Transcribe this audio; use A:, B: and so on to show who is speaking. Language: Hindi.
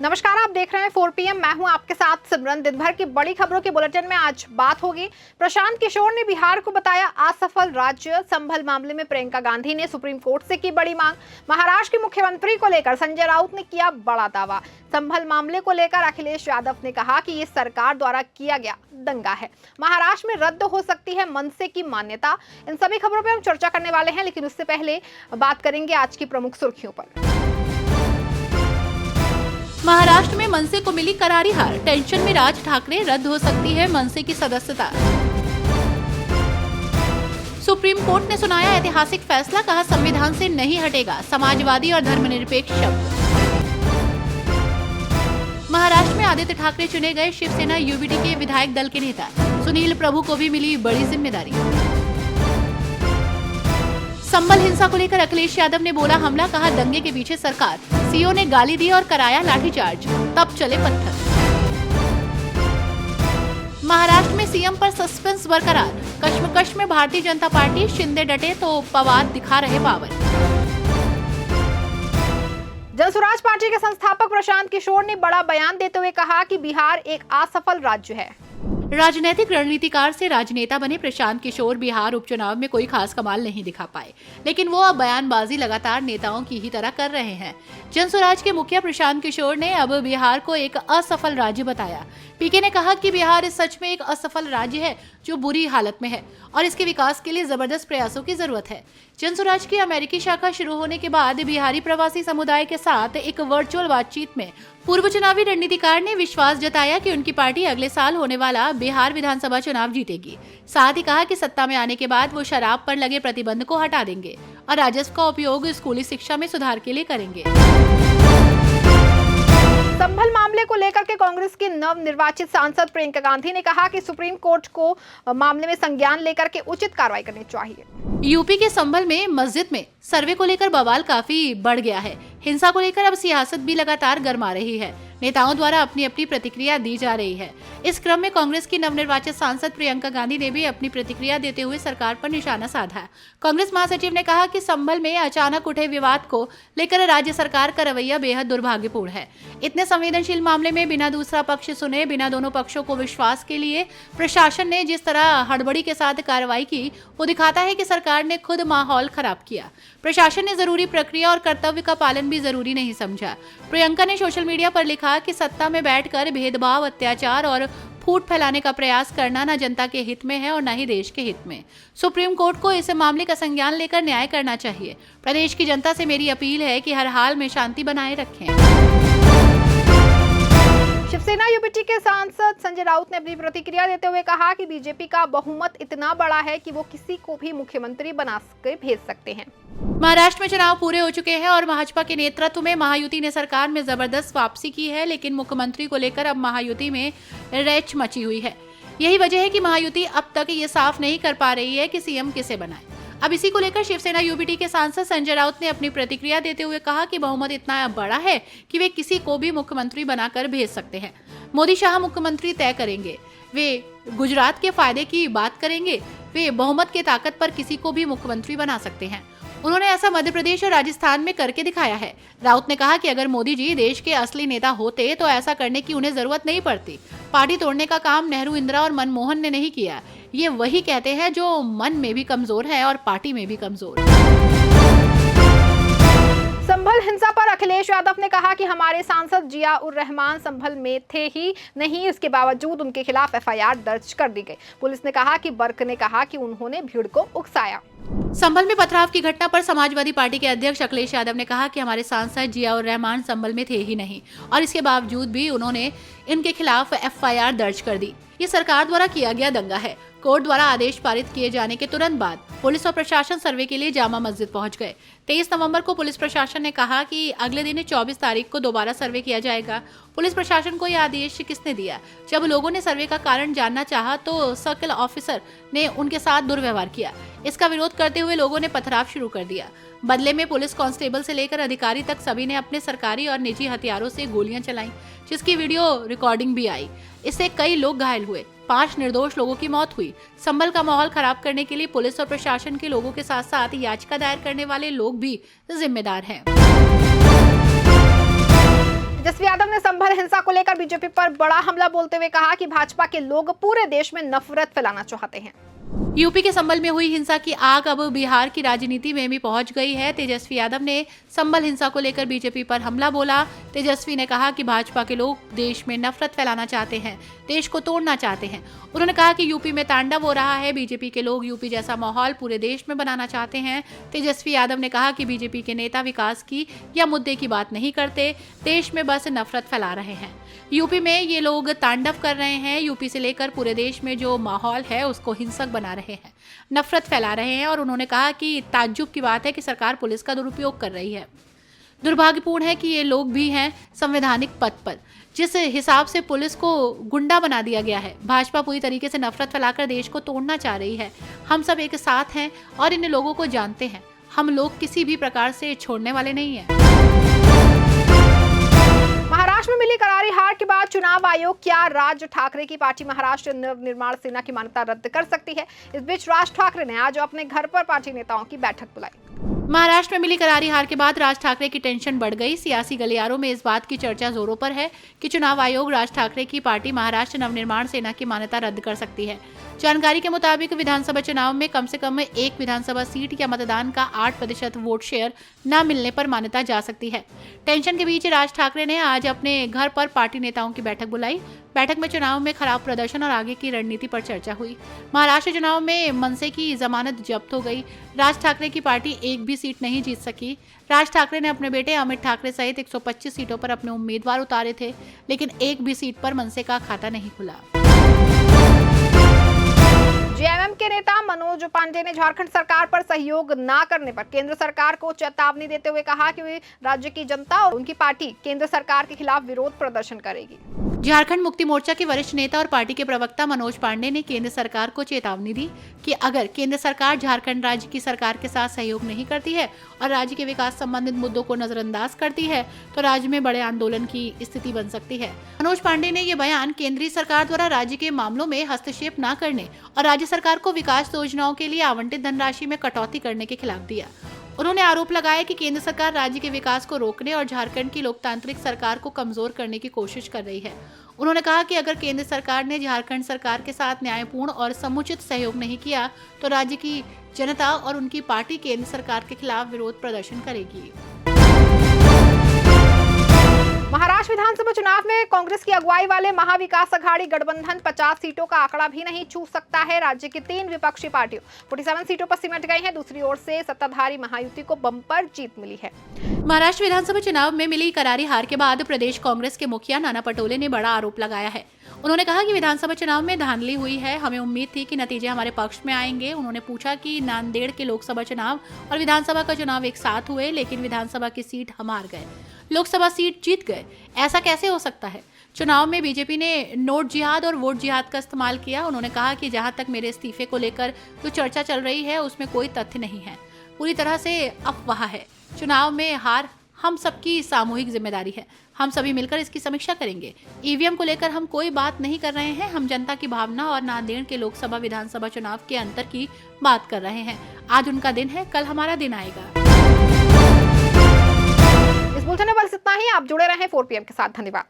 A: नमस्कार, आप देख रहे हैं 4 PM। मैं हूं आपके साथ सिमरन। दिन भर की बड़ी खबरों के बुलेटिन में आज बात होगी। प्रशांत किशोर ने बिहार को बताया असफल राज्य। संभल मामले में प्रियंका गांधी ने सुप्रीम कोर्ट से की बड़ी मांग। महाराष्ट्र के मुख्यमंत्री को लेकर संजय राउत ने किया बड़ा दावा। संभल मामले को लेकर अखिलेश यादव ने कहा कि ये सरकार द्वारा किया गया दंगा है। महाराष्ट्र में रद्द हो सकती है मनसे की मान्यता। इन सभी खबरों पर हम चर्चा करने वाले हैं, लेकिन उससे पहले बात करेंगे आज की प्रमुख सुर्खियों पर।
B: महाराष्ट्र में मनसे को मिली करारी हार। टेंशन में राज ठाकरे, रद्द हो सकती है मनसे की सदस्यता। सुप्रीम कोर्ट ने सुनाया ऐतिहासिक फैसला, कहा संविधान से नहीं हटेगा समाजवादी और धर्मनिरपेक्ष शब्द। महाराष्ट्र में आदित्य ठाकरे चुने गए शिवसेना यूबीटी के विधायक दल के नेता। सुनील प्रभु को भी मिली बड़ी जिम्मेदारी। संभल हिंसा को लेकर अखिलेश यादव ने बोला हमला, कहा दंगे के पीछे सरकार। सीओ ने गाली दी और कराया लाठीचार्ज, तब चले पत्थर। महाराष्ट्र में सीएम पर सस्पेंस बरकरार। कश्मकश में भारतीय जनता पार्टी, शिंदे डटे तो पवार दिखा रहे पावर।
A: जनसुराज पार्टी के संस्थापक प्रशांत किशोर ने बड़ा बयान देते हुए कहा कि बिहार एक असफल राज्य है।
B: राजनीतिक रणनीतिकार से राजनेता बने प्रशांत किशोर बिहार उपचुनाव में कोई खास कमाल नहीं दिखा पाए, लेकिन वो अब बयानबाजी लगातार नेताओं की ही तरह कर रहे हैं। जनसुराज के मुखिया प्रशांत किशोर ने अब बिहार को एक असफल राज्य बताया। पीके ने कहा कि बिहार सच में एक असफल राज्य है जो बुरी हालत में है और इसके विकास के लिए जबरदस्त प्रयासों की जरूरत है। जनसुराज की अमेरिकी शाखा शुरू होने के बाद बिहारी प्रवासी समुदाय के साथ एक वर्चुअल बातचीत में पूर्व चुनावी रणनीतिकार ने विश्वास जताया कि उनकी पार्टी अगले साल होने वाला बिहार विधानसभा चुनाव जीतेगी। साथ ही कहा कि सत्ता में आने के बाद वो शराब पर लगे प्रतिबंध को हटा देंगे और राजस्व का उपयोग स्कूली शिक्षा में सुधार के लिए करेंगे।
A: संभल मामले को लेकर के कांग्रेस की नव निर्वाचित सांसद प्रियंका गांधी ने कहा कि सुप्रीम कोर्ट को मामले में संज्ञान लेकर के उचित कार्रवाई करनी चाहिए।
B: यूपी के संभल में मस्जिद में सर्वे को लेकर बवाल काफी बढ़ गया है। हिंसा को लेकर अब सियासत भी लगातार गर्मा रही है। नेताओं द्वारा अपनी अपनी प्रतिक्रिया दी जा रही है। इस क्रम में कांग्रेस की नवनिर्वाचित सांसद प्रियंका गांधी ने भी अपनी प्रतिक्रिया देते हुए सरकार पर निशाना साधा। कांग्रेस महासचिव ने कहा कि संभल में अचानक उठे विवाद को लेकर राज्य सरकार का रवैया बेहद दुर्भाग्यपूर्ण है। इतने संवेदनशील मामले में बिना दूसरा पक्ष सुने, बिना दोनों पक्षों को विश्वास के लिए प्रशासन ने जिस तरह हड़बड़ी के साथ कार्रवाई की, वो दिखाता है कि सरकार ने खुद माहौल खराब किया। प्रशासन ने जरूरी प्रक्रिया और कर्तव्य का पालन भी जरूरी नहीं समझा। प्रियंका ने सोशल मीडिया पर लिखा कि सत्ता में बैठकर भेदभाव, अत्याचार और फूट फैलाने का प्रयास करना न जनता के हित में है और न ही देश के हित में। सुप्रीम कोर्ट को इस मामले का संज्ञान लेकर न्याय करना चाहिए। प्रदेश की जनता से मेरी अपील है कि हर हाल में शांति बनाए रखें।
A: शिवसेना यूबीटी के सांसद संजय राउत ने अपनी प्रतिक्रिया देते हुए कहा कि बीजेपी का बहुमत इतना बड़ा है कि वो किसी को भी मुख्यमंत्री बना कर भेज सकते हैं।
B: महाराष्ट्र में चुनाव पूरे हो चुके हैं और भाजपा के नेतृत्व में महायुति ने सरकार में जबरदस्त वापसी की है, लेकिन मुख्यमंत्री को लेकर अब महायुति में रैच मची हुई है। यही वजह है कि महायुति अब तक ये साफ नहीं कर पा रही है कि सीएम किसे बनाए। अब इसी को लेकर शिवसेना यूबीटी के सांसद संजय राउत ने अपनी प्रतिक्रिया देते हुए कहा कि बहुमत इतना बड़ा है कि वे किसी को भी मुख्यमंत्री बनाकर भेज सकते हैं। मोदी शाह मुख्यमंत्री तय करेंगे। वे गुजरात के फायदे की बात करेंगे। वे बहुमत के ताकत पर किसी को भी मुख्यमंत्री बना सकते हैं। उन्होंने ऐसा मध्य प्रदेश और राजस्थान में करके दिखाया है। राउत ने कहा कि अगर मोदी जी देश के असली नेता होते तो ऐसा करने की उन्हें जरूरत नहीं पड़ती। पार्टी तोड़ने का काम नेहरू, इंदिरा और मनमोहन ने नहीं किया। ये वही कहते हैं जो मन में भी कमजोर है और पार्टी में भी कमजोर।
A: संभल हिंसा पर अखिलेश यादव ने कहा कि हमारे सांसद जिया-उर-रहमान संभल में थे ही नहीं, इसके बावजूद उनके खिलाफ एफआईआर दर्ज कर दी गई। पुलिस ने कहा कि बर्क ने कहा कि उन्होंने भीड़ को उकसाया।
B: संभल में पथराव की घटना पर समाजवादी पार्टी के अध्यक्ष अखिलेश यादव ने कहा कि हमारे सांसद जिया-उर-रहमान संभल में थे ही नहीं और इसके बावजूद भी उन्होंने इनके खिलाफ एफआईआर दर्ज कर दी। ये सरकार द्वारा किया गया दंगा है। कोर्ट द्वारा आदेश पारित किए जाने के तुरंत बाद पुलिस और प्रशासन सर्वे के लिए जामा मस्जिद पहुंच गए। 23 नवंबर को पुलिस प्रशासन ने कहा कि अगले दिन 24 तारीख को दोबारा सर्वे किया जाएगा। पुलिस प्रशासन को यह आदेश किसने दिया? जब लोगों ने सर्वे का कारण जानना चाहा तो सर्किल ऑफिसर ने उनके साथ दुर्व्यवहार किया। इसका विरोध करते हुए लोगों ने पथराव शुरू कर दिया। बदले में पुलिस कांस्टेबल से लेकर अधिकारी तक सभी ने अपने सरकारी और निजी हथियारों से गोलियां चलाईं, जिसकी वीडियो रिकॉर्डिंग भी आई। इससे कई लोग घायल हुए। 5 निर्दोष लोगों की मौत हुई। संभल का माहौल खराब करने के लिए पुलिस और प्रशासन के लोगों के साथ साथ याचिका दायर करने वाले लोग भी जिम्मेदार हैं।
A: तेजस्वी यादव ने संभल हिंसा को लेकर बीजेपी पर बड़ा हमला बोलते हुए कहा कि भाजपा के लोग पूरे देश में नफरत फैलाना चाहते हैं।
B: यूपी के संभल में हुई हिंसा की आग अब बिहार की राजनीति में भी पहुंच गई है। तेजस्वी यादव ने संभल हिंसा को लेकर बीजेपी पर हमला बोला। तेजस्वी ने कहा कि भाजपा के लोग देश में नफरत फैलाना चाहते हैं, देश को तोड़ना चाहते हैं। उन्होंने कहा कि यूपी में तांडव हो रहा है, बीजेपी के लोग यूपी जैसा माहौल पूरे देश में बनाना चाहते हैं। तेजस्वी यादव ने कहा कि बीजेपी के नेता विकास की या मुद्दे की बात नहीं करते, देश में बस नफरत फैला रहे हैं। यूपी में ये लोग तांडव कर रहे हैं, यूपी से लेकर पूरे देश में जो माहौल है उसको हिंसक बना रहे हैं, नफरत फैला रहे हैं। और उन्होंने कहा कि ताज्जुब की बात है कि सरकार पुलिस का दुरुपयोग कर रही है। दुर्भाग्यपूर्ण है कि ये लोग भी हैं संवैधानिक पद पर। जिस हिसाब से पुलिस को गुंडा बना दिया गया है, भाजपा पूरी तरीके से नफरत फैलाकर देश को तोड़ना चाह रही है। हम सब एक साथ हैं और इन लोगों को जानते हैं। हम लोग किसी भी प्रकार से छोड़ने वाले नहीं हैं।
A: महाराष्ट्र में मिली करारी हार के बाद चुनाव आयोग क्या राज ठाकरे की पार्टी महाराष्ट्र नवनिर्माण सेना की मान्यता रद्द कर सकती है? इस बीच राज ठाकरे ने आज अपने घर पर पार्टी नेताओं की बैठक बुलाई।
B: महाराष्ट्र में मिली करारी हार के बाद राज ठाकरे की टेंशन बढ़ गई। सियासी गलियारों में इस बात की चर्चा जोरों पर है कि चुनाव आयोग राज ठाकरे की पार्टी महाराष्ट्र नवनिर्माण सेना की मान्यता रद्द कर सकती है। जानकारी के मुताबिक विधानसभा चुनाव में कम से कम एक विधानसभा सीट या मतदान का 8% वोट शेयर न मिलने पर मान्यता जा सकती है। टेंशन के बीच राज ठाकरे ने आज अपने घर पर पार्टी नेताओं की बैठक बुलाई। बैठक में चुनाव में खराब प्रदर्शन और आगे की रणनीति पर चर्चा हुई। महाराष्ट्र चुनाव में मनसे की जमानत जब्त हो गई। राज ठाकरे की पार्टी एक भी सीट नहीं जीत सकी। राज ठाकरे ने अपने बेटे अमित ठाकरे सहित 125 सीटों पर अपने उम्मीदवार उतारे थे, लेकिन एक भी सीट पर मनसे का खाता नहीं खुला।
A: जेएमएम के नेता मनोज पांडे ने झारखंड सरकार पर सहयोग न करने पर केंद्र सरकार को चेतावनी देते हुए कहा कि वे राज्य की जनता और उनकी पार्टी केंद्र सरकार के खिलाफ विरोध प्रदर्शन करेगी।
B: झारखंड मुक्ति मोर्चा के वरिष्ठ नेता और पार्टी के प्रवक्ता मनोज पांडे ने केंद्र सरकार को चेतावनी दी कि अगर केंद्र सरकार झारखंड राज्य की सरकार के साथ सहयोग नहीं करती है और राज्य के विकास संबंधित मुद्दों को नजरअंदाज करती है तो राज्य में बड़े आंदोलन की स्थिति बन सकती है। मनोज पांडे ने ये बयान केंद्रीय सरकार द्वारा राज्य के मामलों में हस्तक्षेप न करने और राज्य सरकार को विकास योजनाओं के लिए आवंटित धनराशि में कटौती करने के खिलाफ दिया। उन्होंने आरोप लगाया कि केंद्र सरकार राज्य के विकास को रोकने और झारखंड की लोकतांत्रिक सरकार को कमजोर करने की कोशिश कर रही है। उन्होंने कहा कि अगर केंद्र सरकार ने झारखंड सरकार के साथ न्यायपूर्ण और समुचित सहयोग नहीं किया तो राज्य की जनता और उनकी पार्टी केंद्र सरकार के खिलाफ विरोध प्रदर्शन करेगी।
A: महाराष्ट्र विधानसभा चुनाव में कांग्रेस की अगुवाई वाले महाविकास अघाड़ी गठबंधन 50 सीटों का आंकड़ा भी नहीं छू सकता है। राज्य की 3 विपक्षी पार्टियों 47 सीटों पर सिमट गई हैं। दूसरी ओर से सत्ताधारी महायुति को बम्पर जीत मिली है।
B: महाराष्ट्र विधानसभा चुनाव में मिली करारी हार के बाद प्रदेश कांग्रेस के मुखिया नाना पटोले ने बड़ा आरोप लगाया है। उन्होंने कहा कि विधानसभा चुनाव में धांधली हुई है, हमें उम्मीद थी कि नतीजे हमारे पक्ष में आएंगे। उन्होंने पूछा कि नांदेड़ के लोकसभा चुनाव और विधानसभा का चुनाव एक साथ हुए, लेकिन विधानसभा की सीट हम हार गए, लोकसभा सीट जीत गए, ऐसा कैसे हो सकता है? चुनाव में बीजेपी ने नोट जिहाद और वोट जिहाद का इस्तेमाल किया। उन्होंने कहा कि जहां तक मेरे इस्तीफे को लेकर जो चर्चा चल रही है उसमें कोई तथ्य नहीं है, पूरी तरह से अफवाह है। चुनाव में हार हम सबकी सामूहिक जिम्मेदारी है, हम सभी मिलकर इसकी समीक्षा करेंगे। ईवीएम को लेकर हम कोई बात नहीं कर रहे हैं, हम जनता की भावना और नांदेड़ के लोकसभा विधानसभा चुनाव के अंतर की बात कर रहे हैं। आज उनका दिन है, कल हमारा दिन आएगा।
A: इस बुलेटिन में बस इतना ही। आप जुड़े रहें 4 PM के साथ। धन्यवाद।